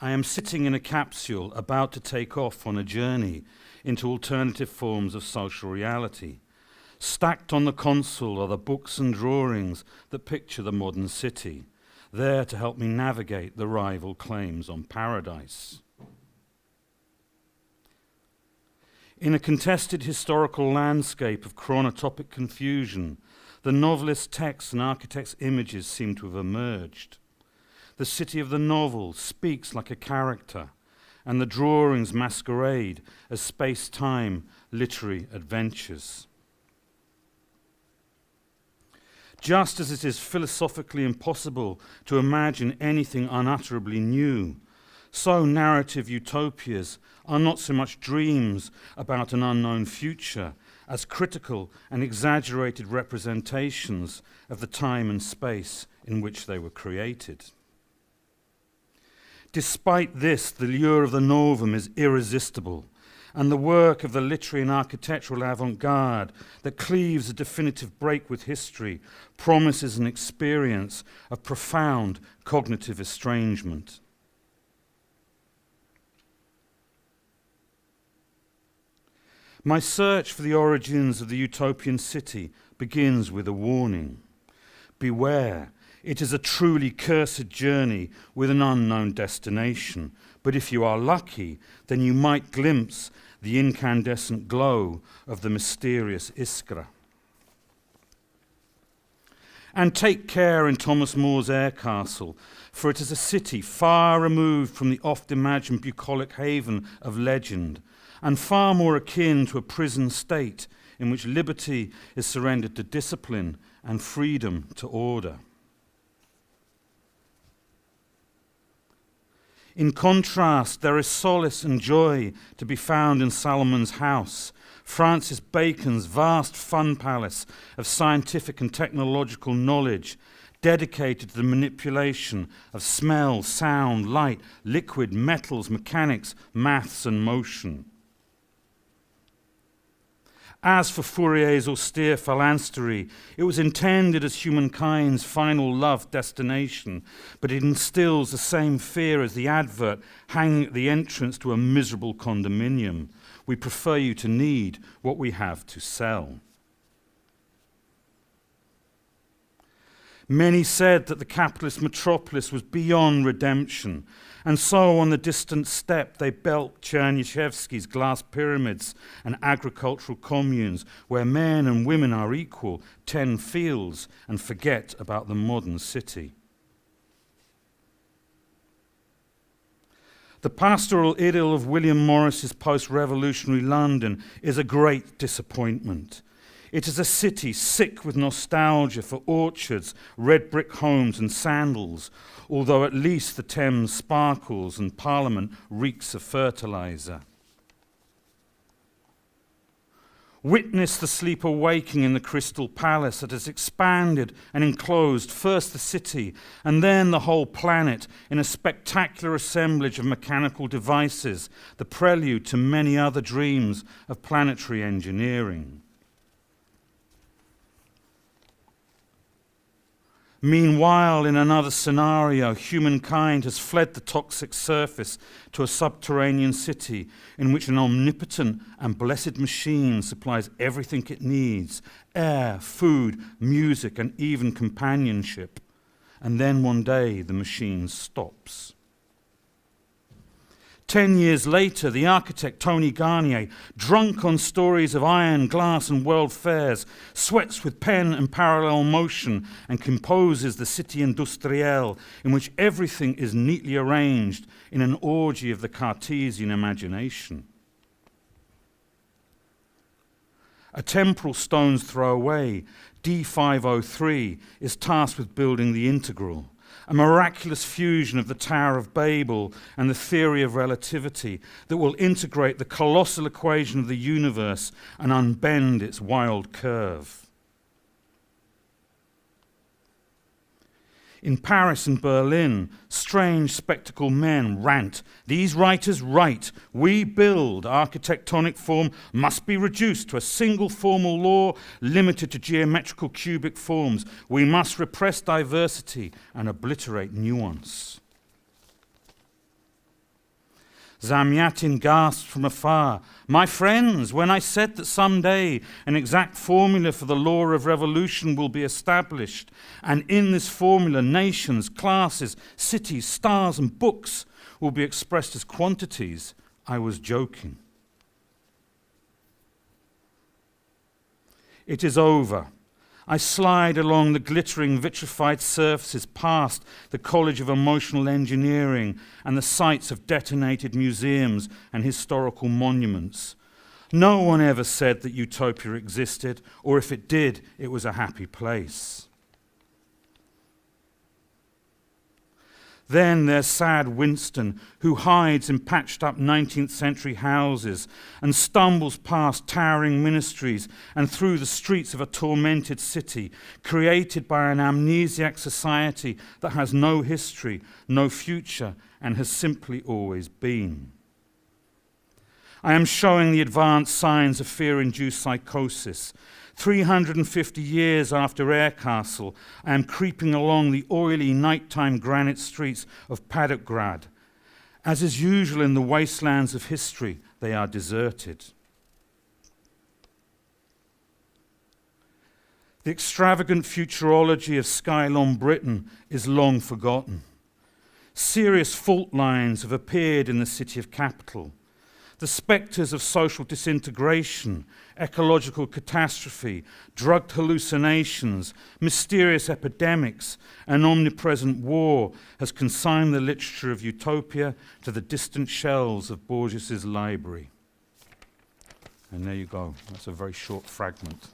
I am sitting in a capsule about to take off on a journey into alternative forms of social reality. Stacked on the console are the books and drawings that picture the modern city, there to help me navigate the rival claims on paradise. In a contested historical landscape of chronotopic confusion, the novelist's texts and architect's images seem to have emerged. The city of the novel speaks like a character, and the drawings masquerade as space-time literary adventures. Just as it is philosophically impossible to imagine anything unutterably new, so narrative utopias are not so much dreams about an unknown future as critical and exaggerated representations of the time and space in which they were created. Despite this, the lure of the novum is irresistible, and the work of the literary and architectural avant-garde that cleaves a definitive break with history promises an experience of profound cognitive estrangement. My search for the origins of the utopian city begins with a warning. Beware, it is a truly cursed journey with an unknown destination, but if you are lucky, then you might glimpse the incandescent glow of the mysterious Iskra. And take care in Thomas More's Air Castle, for it is a city far removed from the oft-imagined bucolic haven of legend, and far more akin to a prison state in which liberty is surrendered to discipline and freedom to order. In contrast, there is solace and joy to be found in Salomon's House, Francis Bacon's vast fun palace of scientific and technological knowledge, dedicated to the manipulation of smell, sound, light, liquid, metals, mechanics, maths, and motion. As for Fourier's austere phalanstery, it was intended as humankind's final love destination, but it instills the same fear as the advert hanging at the entrance to a miserable condominium. We prefer you to need what we have to sell. Many said that the capitalist metropolis was beyond redemption, and so on the distant steppe they built Chernyshevsky's glass pyramids and agricultural communes where men and women are equal, 10 fields, and forget about the modern city. The pastoral idyll of William Morris's post-revolutionary London is a great disappointment. It is a city sick with nostalgia for orchards, red brick homes and sandals, although at least the Thames sparkles and Parliament reeks of fertilizer. Witness the sleeper waking in the Crystal Palace that has expanded and enclosed first the city and then the whole planet in a spectacular assemblage of mechanical devices, the prelude to many other dreams of planetary engineering. Meanwhile, in another scenario, humankind has fled the toxic surface to a subterranean city in which an omnipotent and blessed machine supplies everything it needs: air, food, music, and even companionship. And then one day the machine stops. 10 years later, the architect Tony Garnier, drunk on stories of iron, glass, and world fairs, sweats with pen and parallel motion and composes the City Industrielle, in which everything is neatly arranged in an orgy of the Cartesian imagination. A temporal stone's throw away, D503, is tasked with building the integral, a miraculous fusion of the Tower of Babel and the theory of relativity that will integrate the colossal equation of the universe and unbend its wild curve. In Paris and Berlin, strange spectacled men rant, "These writers write, we build, architectonic form must be reduced to a single formal law limited to geometrical cubic forms. We must repress diversity and obliterate nuance." Zamyatin gasped from afar, "My friends, when I said that someday an exact formula for the law of revolution will be established, and in this formula nations, classes, cities, stars and books will be expressed as quantities, I was joking." It is over. I slide along the glittering vitrified surfaces past the College of Emotional Engineering and the sites of detonated museums and historical monuments. No one ever said that utopia existed, or if it did, it was a happy place. Then there's sad Winston, who hides in patched-up 19th century houses and stumbles past towering ministries and through the streets of a tormented city, created by an amnesiac society that has no history, no future, and has simply always been. I am showing the advanced signs of fear-induced psychosis. 350 years after Aircastle, I am creeping along the oily nighttime granite streets of Paddockgrad. As is usual in the wastelands of history, they are deserted. The extravagant futurology of Skylon Britain is long forgotten. Serious fault lines have appeared in the city of capital. The spectres of social disintegration, ecological catastrophe, drugged hallucinations, mysterious epidemics, and omnipresent war has consigned the literature of utopia to the distant shelves of Borges's library. And there you go. That's a very short fragment.